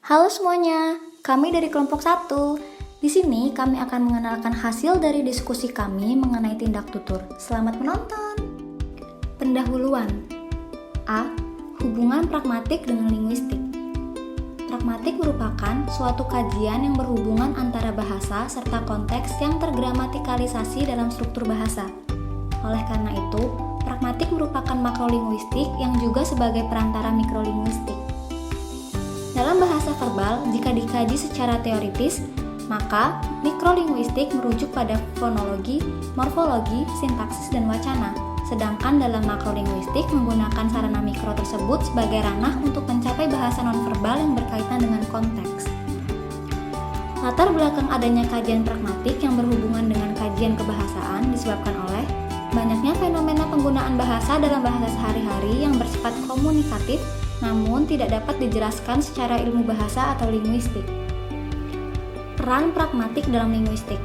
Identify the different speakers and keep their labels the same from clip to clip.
Speaker 1: Halo semuanya, kami dari kelompok 1. Di sini kami akan mengenalkan hasil dari diskusi kami mengenai tindak tutur. Selamat menonton. Pendahuluan. A. Hubungan pragmatik dengan linguistik. Pragmatik merupakan suatu kajian yang berhubungan antara bahasa serta konteks yang tergramatikalisasi dalam struktur bahasa. Oleh karena itu, pragmatik merupakan makrolinguistik yang juga sebagai perantara mikrolinguistik. Dalam bahasa verbal, jika dikaji secara teoritis, maka mikrolinguistik merujuk pada fonologi, morfologi, sintaksis, dan wacana. Sedangkan dalam makrolinguistik menggunakan sarana mikro tersebut sebagai ranah untuk mencapai bahasa nonverbal yang berkaitan dengan konteks. Latar belakang adanya kajian pragmatik yang berhubungan dengan kajian kebahasaan disebabkan oleh banyaknya fenomena penggunaan bahasa dalam bahasa sehari-hari yang bersifat komunikatif namun tidak dapat dijelaskan secara ilmu bahasa atau linguistik. Peran pragmatik dalam linguistik.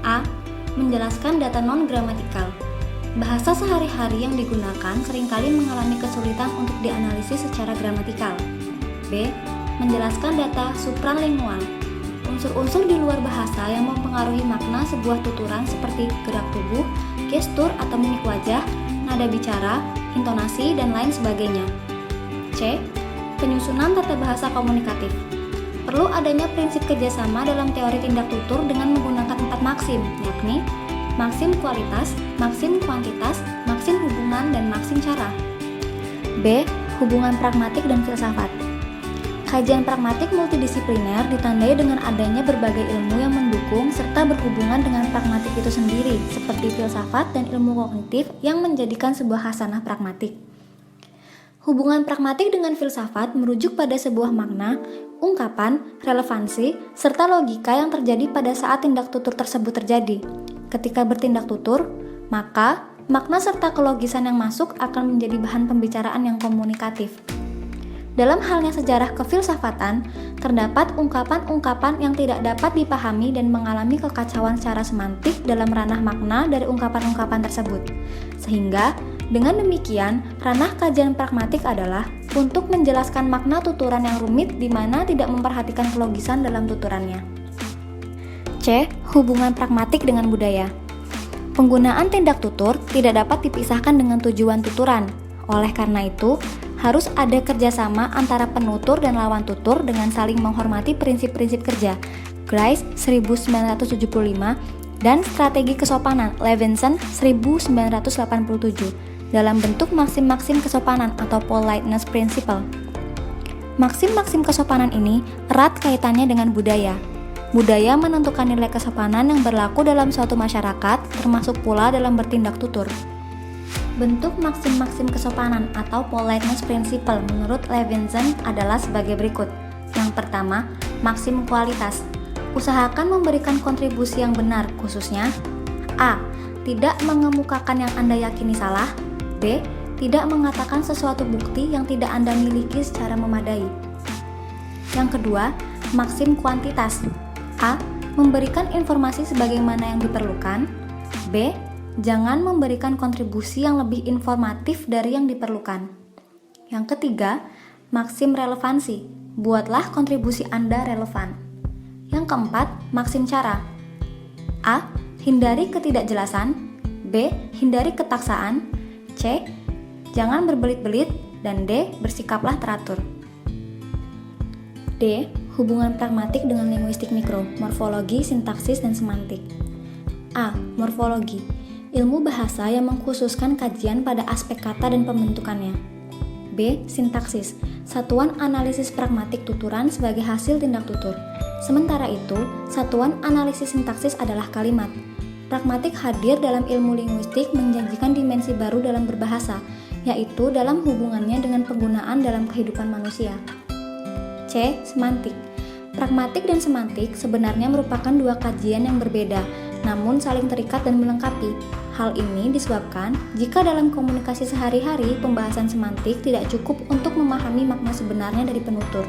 Speaker 1: A. Menjelaskan data non-gramatikal. Bahasa sehari-hari yang digunakan seringkali mengalami kesulitan untuk dianalisis secara gramatikal. B. Menjelaskan data supranlingual. Unsur-unsur di luar bahasa yang mempengaruhi makna sebuah tuturan seperti gerak tubuh, gestur atau mimik wajah, nada bicara, intonasi, dan lain sebagainya. C. Penyusunan tata bahasa komunikatif. Perlu adanya prinsip kerjasama dalam teori tindak tutur dengan menggunakan 4 maksim, yakni maksim kualitas, maksim kuantitas, maksim hubungan, dan maksim cara. B. Hubungan pragmatik dan filsafat. Kajian pragmatik multidisipliner ditandai dengan adanya berbagai ilmu yang mendukung serta berhubungan dengan pragmatik itu sendiri, seperti filsafat dan ilmu kognitif yang menjadikan sebuah hasanah pragmatik. Hubungan pragmatik dengan filsafat merujuk pada sebuah makna, ungkapan, relevansi, serta logika yang terjadi pada saat tindak tutur tersebut terjadi. Ketika bertindak tutur, maka makna serta kelogisan yang masuk akan menjadi bahan pembicaraan yang komunikatif. Dalam halnya sejarah kefilsafatan, terdapat ungkapan-ungkapan yang tidak dapat dipahami dan mengalami kekacauan secara semantik dalam ranah makna dari ungkapan-ungkapan tersebut. Sehingga, dengan demikian, ranah kajian pragmatik adalah untuk menjelaskan makna tuturan yang rumit di mana tidak memperhatikan kelogisan dalam tuturannya. C. Hubungan pragmatik dengan budaya. Penggunaan tindak tutur tidak dapat dipisahkan dengan tujuan tuturan. Oleh karena itu, harus ada kerjasama antara penutur dan lawan tutur dengan saling menghormati prinsip-prinsip kerja. Grice 1975 dan strategi kesopanan Levinson 1987 dalam bentuk maksim-maksim kesopanan atau politeness principle. Maksim-maksim kesopanan ini erat kaitannya dengan budaya. Budaya menentukan nilai kesopanan yang berlaku dalam suatu masyarakat, termasuk pula dalam bertindak tutur. Bentuk maksim-maksim kesopanan atau politeness principle menurut Levinson adalah sebagai berikut. Yang pertama, maksim kualitas. Usahakan memberikan kontribusi yang benar, khususnya A. Tidak mengemukakan yang Anda yakini salah. B. Tidak mengatakan sesuatu bukti yang tidak Anda miliki secara memadai. Yang kedua, maksim kuantitas. A. Memberikan informasi sebagaimana yang diperlukan. B. Jangan memberikan kontribusi yang lebih informatif dari yang diperlukan. Yang ketiga, maksim relevansi. Buatlah kontribusi Anda relevan. Yang keempat, maksim cara. A. Hindari ketidakjelasan. B. Hindari ketaksaan. C. Jangan berbelit-belit. Dan D. Bersikaplah teratur. D. Hubungan pragmatik dengan linguistik mikro, morfologi, sintaksis, dan semantik. A. Morfologi. Ilmu bahasa yang mengkhususkan kajian pada aspek kata dan pembentukannya. B. Sintaksis. Satuan analisis pragmatik tuturan sebagai hasil tindak tutur. Sementara itu, satuan analisis sintaksis adalah kalimat. Pragmatik hadir dalam ilmu linguistik menjanjikan dimensi baru dalam berbahasa, yaitu dalam hubungannya dengan penggunaan dalam kehidupan manusia. C. Semantik. Pragmatik dan semantik sebenarnya merupakan dua kajian yang berbeda, namun saling terikat dan melengkapi. Hal ini disebabkan jika dalam komunikasi sehari-hari pembahasan semantik tidak cukup untuk memahami makna sebenarnya dari penutur.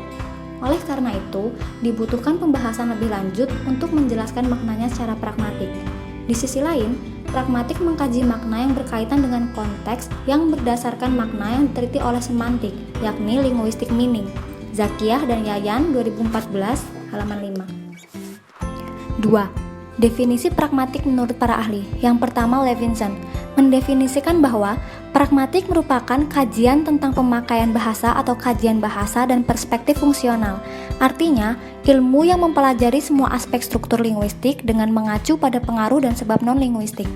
Speaker 1: Oleh karena itu, dibutuhkan pembahasan lebih lanjut untuk menjelaskan maknanya secara pragmatik. Di sisi lain, pragmatik mengkaji makna yang berkaitan dengan konteks yang berdasarkan makna yang diteliti oleh semantik, yakni linguistic meaning. Zakiyah dan Yayan 2014 halaman 5. 2. Definisi pragmatik menurut para ahli. Yang pertama, Levinson mendefinisikan bahwa pragmatik merupakan kajian tentang pemakaian bahasa atau kajian bahasa dan perspektif fungsional. Artinya, ilmu yang mempelajari semua aspek struktur linguistik dengan mengacu pada pengaruh dan sebab non-linguistik.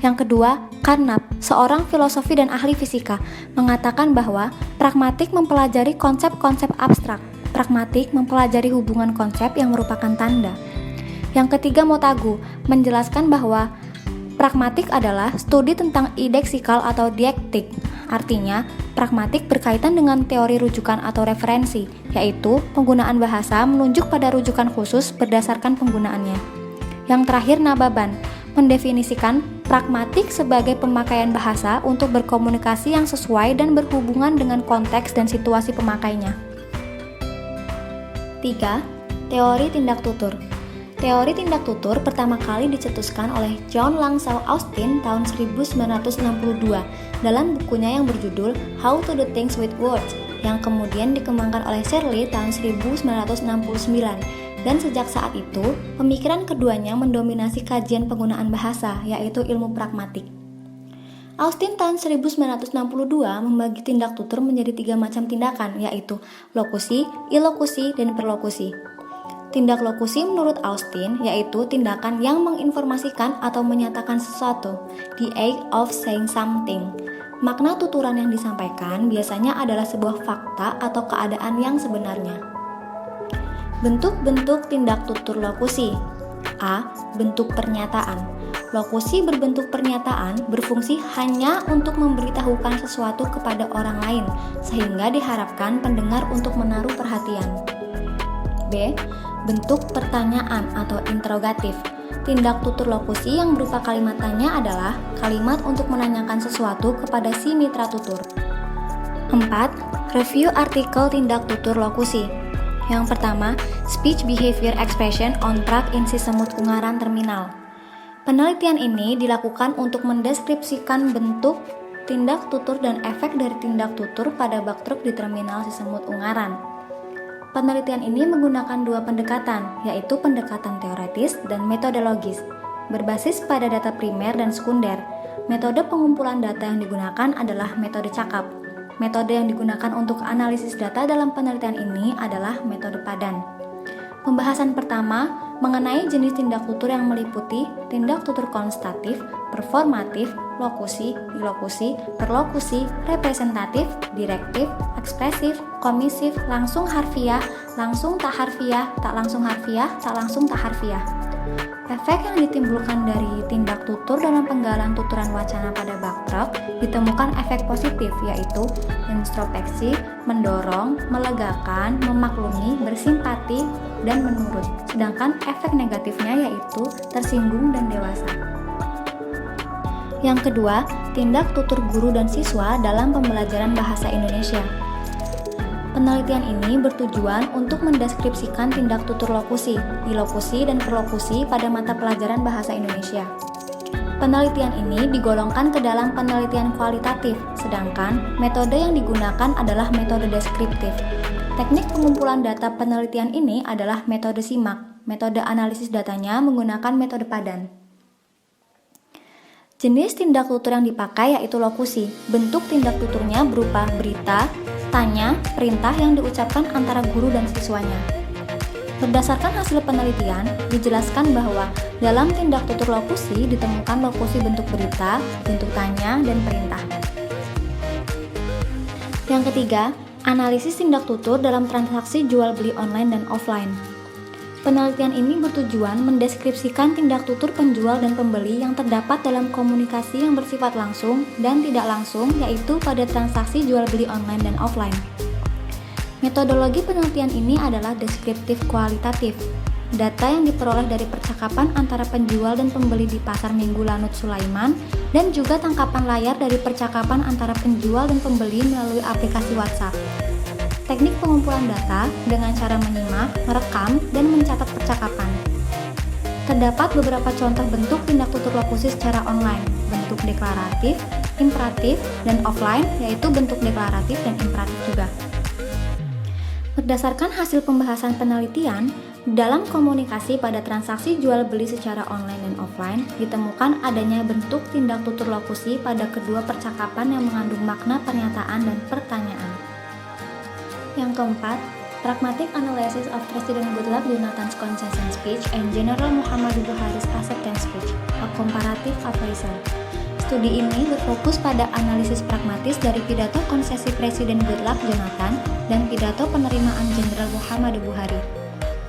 Speaker 1: Yang kedua, Carnap, seorang filosofi dan ahli fisika, mengatakan bahwa pragmatik mempelajari konsep-konsep abstrak. Pragmatik mempelajari hubungan konsep yang merupakan tanda. Yang ketiga, Montagu menjelaskan bahwa pragmatik adalah studi tentang ideksikal atau diektik. Artinya, pragmatik berkaitan dengan teori rujukan atau referensi, yaitu penggunaan bahasa menunjuk pada rujukan khusus berdasarkan penggunaannya. Yang terakhir, Nababan mendefinisikan pragmatik sebagai pemakaian bahasa untuk berkomunikasi yang sesuai dan berhubungan dengan konteks dan situasi pemakainya. 3. Teori tindak tutur. Teori tindak tutur pertama kali dicetuskan oleh John Langshaw Austin tahun 1962 dalam bukunya yang berjudul How to Do Things with Words, yang kemudian dikembangkan oleh Shirley tahun 1969. Dan sejak saat itu, pemikiran keduanya mendominasi kajian penggunaan bahasa, yaitu ilmu pragmatik. Austin tahun 1962 membagi tindak tutur menjadi 3 macam tindakan, yaitu lokusi, ilokusi, dan perlokusi. Tindak lokusi menurut Austin yaitu tindakan yang menginformasikan atau menyatakan sesuatu, the act of saying something. Makna tuturan yang disampaikan biasanya adalah sebuah fakta atau keadaan yang sebenarnya. Bentuk-bentuk tindak tutur lokusi. A. Bentuk pernyataan. Lokusi berbentuk pernyataan berfungsi hanya untuk memberitahukan sesuatu kepada orang lain, sehingga diharapkan pendengar untuk menaruh perhatian. B. Bentuk pertanyaan atau interrogatif. Tindak tutur lokusi yang berupa kalimat tanya adalah kalimat untuk menanyakan sesuatu kepada si mitra tutur. 4. Review artikel tindak tutur lokusi. Yang pertama, Speech Behavior Expression on Truck in Sisemut Ungaran Terminal. Penelitian ini dilakukan untuk mendeskripsikan bentuk, tindak tutur, dan efek dari tindak tutur pada bak truk di terminal Sisemut Ungaran. Penelitian ini menggunakan 2 pendekatan, yaitu pendekatan teoretis dan metodologis, berbasis pada data primer dan sekunder. Metode pengumpulan data yang digunakan adalah metode cakap. Metode yang digunakan untuk analisis data dalam penelitian ini adalah metode padan. Pembahasan pertama mengenai jenis tindak tutur yang meliputi tindak tutur konstatif, performatif, lokusi, ilokusi, perlokusi, representatif, direktif, ekspresif, komisif, langsung harfiah, langsung tak harfiah, tak langsung harfiah, tak langsung tak harfiah. Efek yang ditimbulkan dari tindak tutur dalam penggalan tuturan wacana pada bak truk ditemukan efek positif, yaitu introspeksi, mendorong, melegakan, memaklumi, bersimpati, dan menurut. Sedangkan efek negatifnya yaitu tersinggung dan dewasa. Yang kedua, tindak tutur guru dan siswa dalam pembelajaran bahasa Indonesia. Penelitian ini bertujuan untuk mendeskripsikan tindak tutur lokusi, ilokusi, dan perlokusi pada mata pelajaran bahasa Indonesia. Penelitian ini digolongkan ke dalam penelitian kualitatif, sedangkan metode yang digunakan adalah metode deskriptif. Teknik pengumpulan data penelitian ini adalah metode SIMAK. Metode analisis datanya menggunakan metode padan. Jenis tindak tutur yang dipakai yaitu lokusi. Bentuk tindak tuturnya berupa berita, tanya, perintah yang diucapkan antara guru dan siswanya. Berdasarkan hasil penelitian, dijelaskan bahwa dalam tindak tutur lokusi ditemukan lokusi bentuk berita, bentuk tanya, dan perintah. Yang ketiga, analisis tindak tutur dalam transaksi jual beli online dan offline. Penelitian ini bertujuan mendeskripsikan tindak tutur penjual dan pembeli yang terdapat dalam komunikasi yang bersifat langsung dan tidak langsung, yaitu pada transaksi jual beli online dan offline. Metodologi penelitian ini adalah deskriptif kualitatif. Data yang diperoleh dari percakapan antara penjual dan pembeli di Pasar Minggu Lanut Sulaiman dan juga tangkapan layar dari percakapan antara penjual dan pembeli melalui aplikasi WhatsApp. Teknik pengumpulan data dengan cara menyimak, merekam, dan mencatat percakapan. Terdapat beberapa contoh bentuk tindak tutur lokusi secara online, bentuk deklaratif, imperatif, dan offline, yaitu bentuk deklaratif dan imperatif juga. Berdasarkan hasil pembahasan penelitian, dalam komunikasi pada transaksi jual beli secara online dan offline, ditemukan adanya bentuk tindak tutur lokusi pada kedua percakapan yang mengandung makna pernyataan dan pertanyaan. Yang keempat, Pragmatic Analysis of President Goodluck Jonathan's Concession Speech and General Muhammadu Buhari's Acceptance Speech, a Comparative Appraisal. Studi ini berfokus pada analisis pragmatis dari pidato konsesi Presiden Goodluck Jonathan dan pidato penerimaan Jenderal Muhammadu Buhari.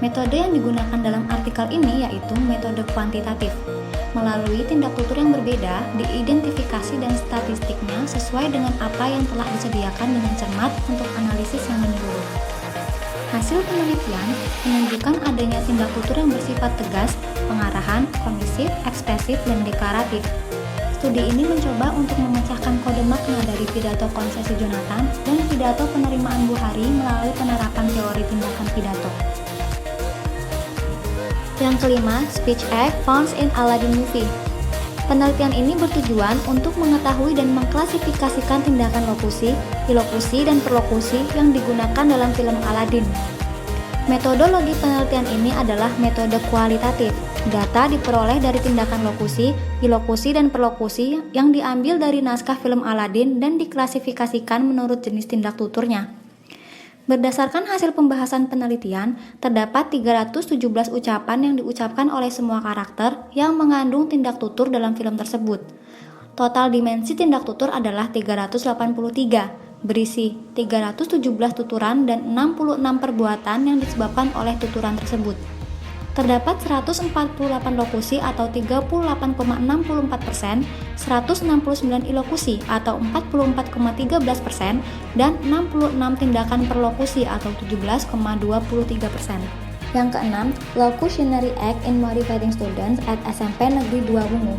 Speaker 1: Metode yang digunakan dalam artikel ini yaitu metode kuantitatif. Melalui tindak tutur yang berbeda, diidentifikasi dan statistiknya sesuai dengan apa yang telah disediakan dengan cermat untuk analisis yang menyeluruh. Hasil penelitian menunjukkan adanya tindak tutur yang bersifat tegas, pengarahan, permisif, ekspresif, dan deklaratif. Studi ini mencoba untuk memecahkan kode makna dari pidato konsesi Jonathan dan pidato penerimaan Buhari melalui penerapan teori tindakan pidato. Yang kelima, Speech Act Found in Aladdin Movie. Penelitian ini bertujuan untuk mengetahui dan mengklasifikasikan tindakan lokusi, ilokusi, dan perlokusi yang digunakan dalam film Aladdin. Metodologi penelitian ini adalah metode kualitatif. Data diperoleh dari tindakan lokusi, ilokusi, dan perlokusi yang diambil dari naskah film Aladdin dan diklasifikasikan menurut jenis tindak tuturnya. Berdasarkan hasil pembahasan penelitian, terdapat 317 ucapan yang diucapkan oleh semua karakter yang mengandung tindak tutur dalam film tersebut. Total dimensi tindak tutur adalah 383, berisi 317 tuturan dan 66 perbuatan yang disebabkan oleh tuturan tersebut. Terdapat 148 lokusi atau 38,64%, 169 ilokusi atau 44,13%, dan 66 tindakan perlokusi atau 17,23%. Yang keenam, Locutionary Act in Motivating Students at SMP Negeri 2 Wungu.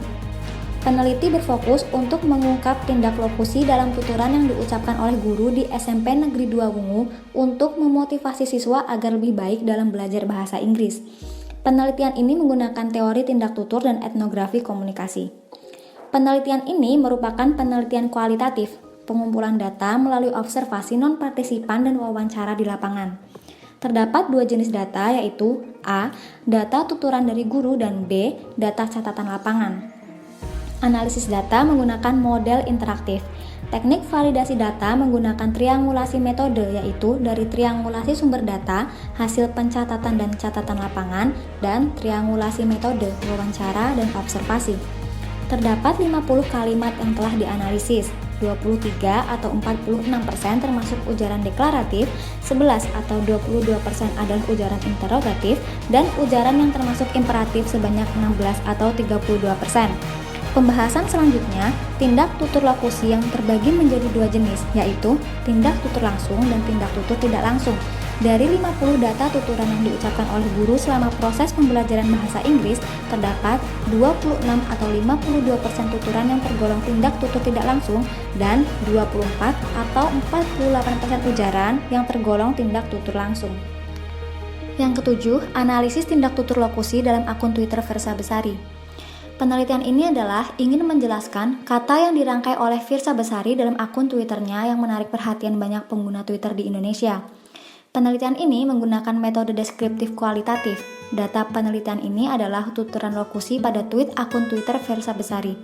Speaker 1: Peneliti berfokus untuk mengungkap tindak lokusi dalam tuturan yang diucapkan oleh guru di SMP Negeri 2 Wungu untuk memotivasi siswa agar lebih baik dalam belajar bahasa Inggris. Penelitian ini menggunakan teori tindak tutur dan etnografi komunikasi. Penelitian ini merupakan penelitian kualitatif, pengumpulan data melalui observasi non-partisipan dan wawancara di lapangan. Terdapat dua jenis data yaitu A. Data tuturan dari guru dan B. Data catatan lapangan. Analisis data menggunakan model interaktif. Teknik validasi data menggunakan triangulasi metode yaitu dari triangulasi sumber data, hasil pencatatan dan catatan lapangan, dan triangulasi metode wawancara dan observasi. Terdapat 50 kalimat yang telah dianalisis, 23 atau 46% termasuk ujaran deklaratif, 11 atau 22% adalah ujaran interrogatif, dan ujaran yang termasuk imperatif sebanyak 16 atau 32%. Pembahasan selanjutnya, tindak tutur lokusi yang terbagi menjadi dua jenis, yaitu tindak tutur langsung dan tindak tutur tidak langsung. Dari 50 data tuturan yang diucapkan oleh guru selama proses pembelajaran bahasa Inggris, terdapat 26 atau 52% tuturan yang tergolong tindak tutur tidak langsung dan 24 atau 48% ujaran yang tergolong tindak tutur langsung. Yang ketujuh, analisis tindak tutur lokusi dalam akun Twitter Firsa Besari. Penelitian ini adalah ingin menjelaskan kata yang dirangkai oleh Firsa Besari dalam akun Twitternya yang menarik perhatian banyak pengguna Twitter di Indonesia. Penelitian ini menggunakan metode deskriptif kualitatif. Data penelitian ini adalah tuturan lokusi pada tweet akun Twitter Firsa Besari.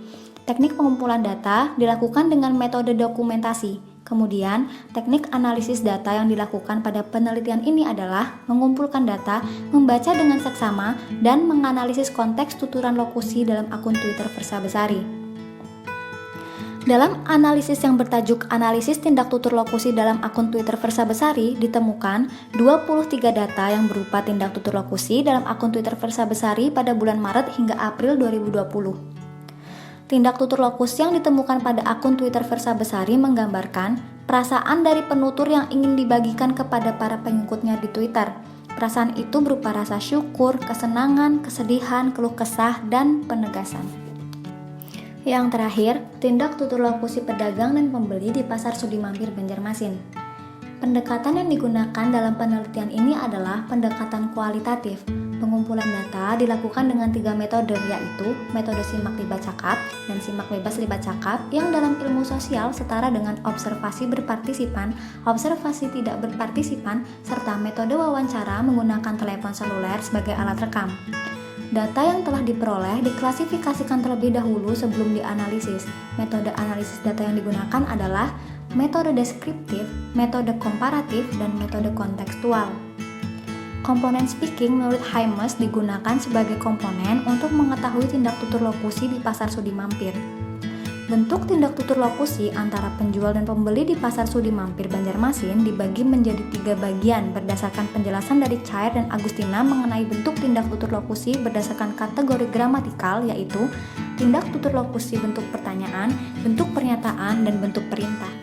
Speaker 1: Teknik pengumpulan data dilakukan dengan metode dokumentasi. Kemudian, teknik analisis data yang dilakukan pada penelitian ini adalah mengumpulkan data, membaca dengan seksama, dan menganalisis konteks tuturan lokusi dalam akun Twitter Firsa Besari. Dalam analisis yang bertajuk Analisis Tindak Tutur Lokusi dalam akun Twitter Firsa Besari, ditemukan 23 data yang berupa tindak tutur lokusi dalam akun Twitter Firsa Besari pada bulan Maret hingga April 2020. Tindak tutur lokusi yang ditemukan pada akun Twitter Firsa Besari menggambarkan perasaan dari penutur yang ingin dibagikan kepada para pengikutnya di Twitter. Perasaan itu berupa rasa syukur, kesenangan, kesedihan, keluh kesah, dan penegasan. Yang terakhir, tindak tutur lokusi pedagang dan pembeli di Pasar Sudi Mampir Banjarmasin. Pendekatan yang digunakan dalam penelitian ini adalah pendekatan kualitatif. pengumpulan data dilakukan dengan 3 metode, yaitu metode simak libat cakap dan simak bebas libat cakap yang dalam ilmu sosial setara dengan observasi berpartisipan, observasi tidak berpartisipan, serta metode wawancara menggunakan telepon seluler sebagai alat rekam. Data yang telah diperoleh diklasifikasikan terlebih dahulu sebelum dianalisis. Metode analisis data yang digunakan adalah metode deskriptif, metode komparatif, dan metode kontekstual. Komponen speaking menurut Hymes digunakan sebagai komponen untuk mengetahui tindak tutur lokusi di pasar sudi mampir. Bentuk tindak tutur lokusi antara penjual dan pembeli di pasar sudi mampir Banjarmasin dibagi menjadi 3 bagian berdasarkan penjelasan dari Cair dan Agustina mengenai bentuk tindak tutur lokusi berdasarkan kategori gramatikal, yaitu tindak tutur lokusi bentuk pertanyaan, bentuk pernyataan, dan bentuk perintah.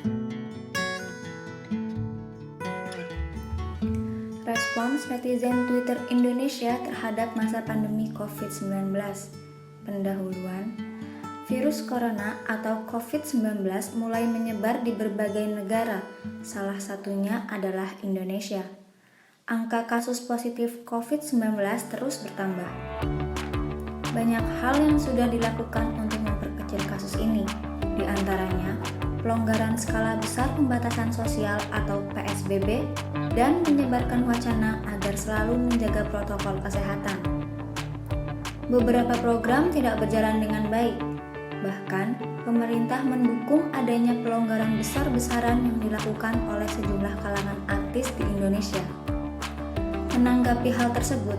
Speaker 1: Respons netizen Twitter Indonesia terhadap masa pandemi COVID-19. Pendahuluan. Virus corona atau COVID-19 mulai menyebar di berbagai negara, salah satunya adalah Indonesia. Angka kasus positif COVID-19 terus bertambah. Banyak hal yang sudah dilakukan untuk memperkecil kasus ini, di antaranya pelonggaran skala besar pembatasan sosial atau PSBB, dan menyebarkan wacana agar selalu menjaga protokol kesehatan. Beberapa program tidak berjalan dengan baik, bahkan pemerintah mendukung adanya pelonggaran besar-besaran yang dilakukan oleh sejumlah kalangan artis di Indonesia. Menanggapi hal tersebut,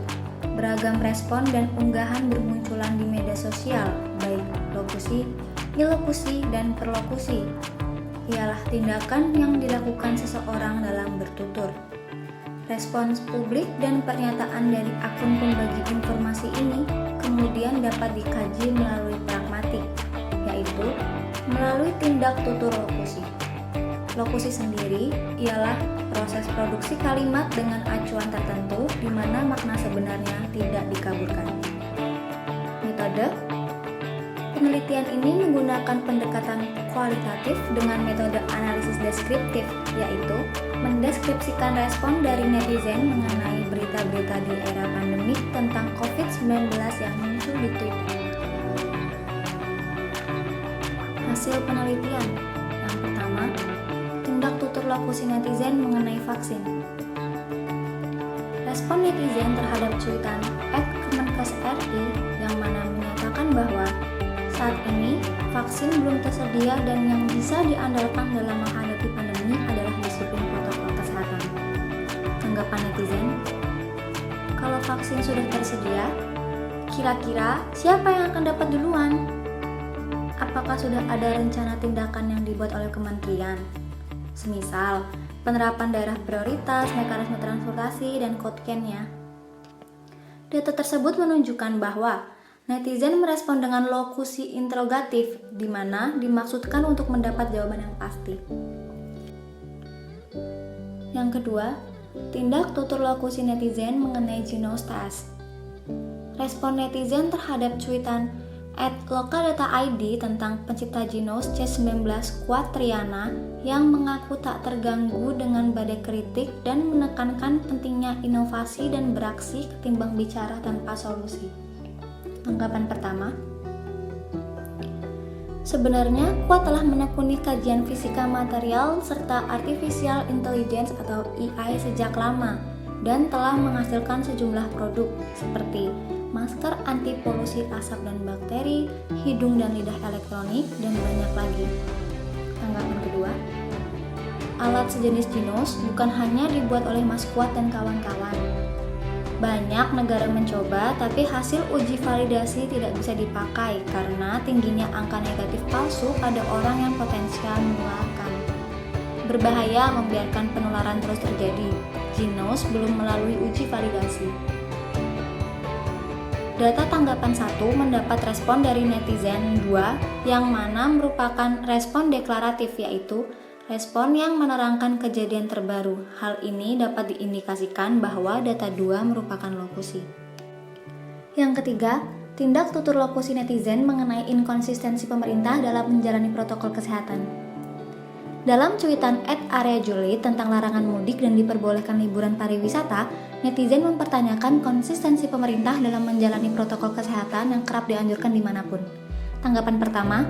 Speaker 1: beragam respon dan unggahan bermunculan di media sosial, baik lokusi, ilokusi, dan perlokusi. Ialah tindakan yang dilakukan seseorang dalam bertutur. Respons publik dan pernyataan dari akun pembagi informasi ini kemudian dapat dikaji melalui pragmatik, yaitu melalui tindak tutur lokusi. Lokusi sendiri ialah proses produksi kalimat dengan acuan tertentu di mana makna sebenarnya tidak dikaburkan. Metode penelitian ini menggunakan pendekatan kualitatif dengan metode analisis deskriptif, yaitu mendeskripsikan respon dari netizen mengenai berita-berita di era pandemik tentang COVID-19 yang muncul di Twitter. Hasil penelitian. Yang pertama, tindak tutur lokusi netizen mengenai vaksin. Respon netizen terhadap cuitan @Kemenkes.RI yang mana menyatakan bahwa saat ini, vaksin belum tersedia dan yang bisa diandalkan dalam menghadapi pandemi adalah disiplin protokol kesehatan. Tanggapan netizen, kalau vaksin sudah tersedia, kira-kira siapa yang akan dapat duluan? Apakah sudah ada rencana tindakan yang dibuat oleh kementerian? Semisal, penerapan daerah prioritas, mekanisme transportasi, dan code-nya. Data tersebut menunjukkan bahwa netizen merespon dengan lokusi interrogatif, di mana dimaksudkan untuk mendapat jawaban yang pasti. Yang kedua, tindak tutur lokusi netizen mengenai ginostas. Respon netizen terhadap cuitan @lokaldata.id tentang pencipta Ginos C19 Quatriana yang mengaku tak terganggu dengan badai kritik dan menekankan pentingnya inovasi dan beraksi ketimbang bicara tanpa solusi. Tanggapan pertama, sebenarnya Quat telah menekuni kajian fisika material serta artificial intelligence atau AI sejak lama dan telah menghasilkan sejumlah produk seperti masker anti polusi asap dan bakteri, hidung dan lidah elektronik, dan banyak lagi. Tanggapan kedua, alat sejenis Ginos bukan hanya dibuat oleh Mas Quat dan kawan-kawan. Banyak negara mencoba, tapi hasil uji validasi tidak bisa dipakai karena tingginya angka negatif palsu pada orang yang potensial menularkan. Berbahaya membiarkan penularan terus terjadi. Ginos belum melalui uji validasi. Data tanggapan 1 mendapat respon dari netizen 2 yang mana merupakan respon deklaratif, yaitu respon yang menerangkan kejadian terbaru. Hal ini dapat diindikasikan bahwa data 2 merupakan lokusi. Yang ketiga, tindak tutur lokusi netizen mengenai inkonsistensi pemerintah dalam menjalani protokol kesehatan. Dalam cuitan @areajulit tentang larangan mudik dan diperbolehkan liburan pariwisata, netizen mempertanyakan konsistensi pemerintah dalam menjalani protokol kesehatan yang kerap dianjurkan dimanapun. Tanggapan pertama,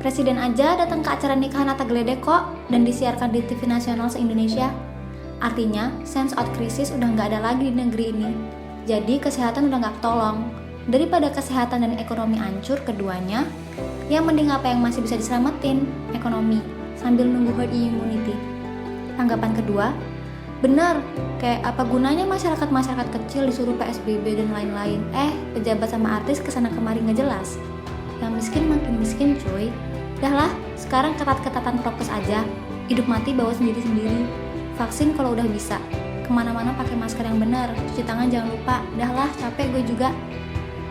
Speaker 1: Presiden aja datang ke acara nikahan Atta Gledek kok dan disiarkan di TV nasional se-Indonesia. Artinya, sense of crisis udah nggak ada lagi di negeri ini. Jadi kesehatan udah nggak ketolong. Daripada kesehatan dan ekonomi hancur keduanya, yang mending apa yang masih bisa diselamatin, ekonomi, sambil nunggu herd immunity. Tanggapan kedua, benar, kayak apa gunanya masyarakat kecil disuruh PSBB dan lain-lain. Pejabat sama artis kesana kemari nggak jelas. Yang miskin makin miskin cuy. Dah lah, sekarang ketat-ketatan prokes aja. Hidup mati bawa sendiri-sendiri. Vaksin kalau udah bisa. Kemana-mana pakai masker yang benar. Cuci tangan jangan lupa. Dah lah, capek gue juga.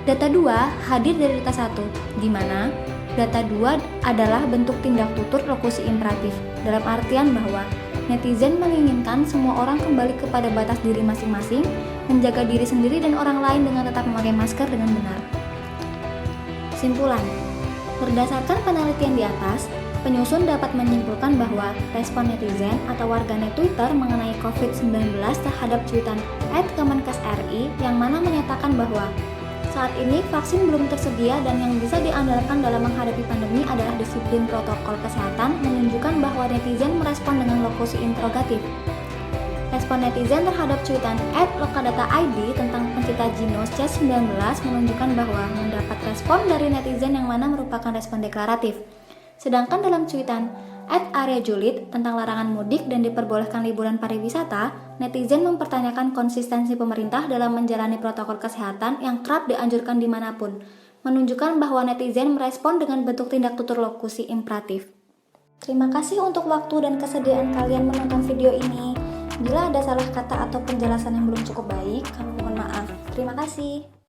Speaker 1: Data 2 hadir dari data 1, di mana data 2 adalah bentuk tindak tutur lokusi imperatif, dalam artian bahwa netizen menginginkan semua orang kembali kepada batas diri masing-masing, menjaga diri sendiri dan orang lain dengan tetap memakai masker dengan benar. Simpulan, berdasarkan penelitian di atas, penyusun dapat menyimpulkan bahwa respon netizen atau warganet Twitter mengenai COVID-19 terhadap cuitan @kemenkes.ri yang mana menyatakan bahwa saat ini vaksin belum tersedia dan yang bisa diandalkan dalam menghadapi pandemi adalah disiplin protokol kesehatan, menunjukkan bahwa netizen merespon dengan lokusi interrogatif. Respon netizen terhadap cuitan @lokadata.id tentang pencinta Genos C19 menunjukkan bahwa mendapat respon dari netizen yang mana merupakan respon deklaratif. Sedangkan dalam cuitan @areajulit tentang larangan mudik dan diperbolehkan liburan pariwisata, netizen mempertanyakan konsistensi pemerintah dalam menjalani protokol kesehatan yang kerap dianjurkan dimanapun, menunjukkan bahwa netizen merespon dengan bentuk tindak tutur lokusi imperatif. Terima kasih untuk waktu dan kesediaan kalian menonton video ini. Bila ada salah kata atau penjelasan yang belum cukup baik, kami mohon maaf. Terima kasih.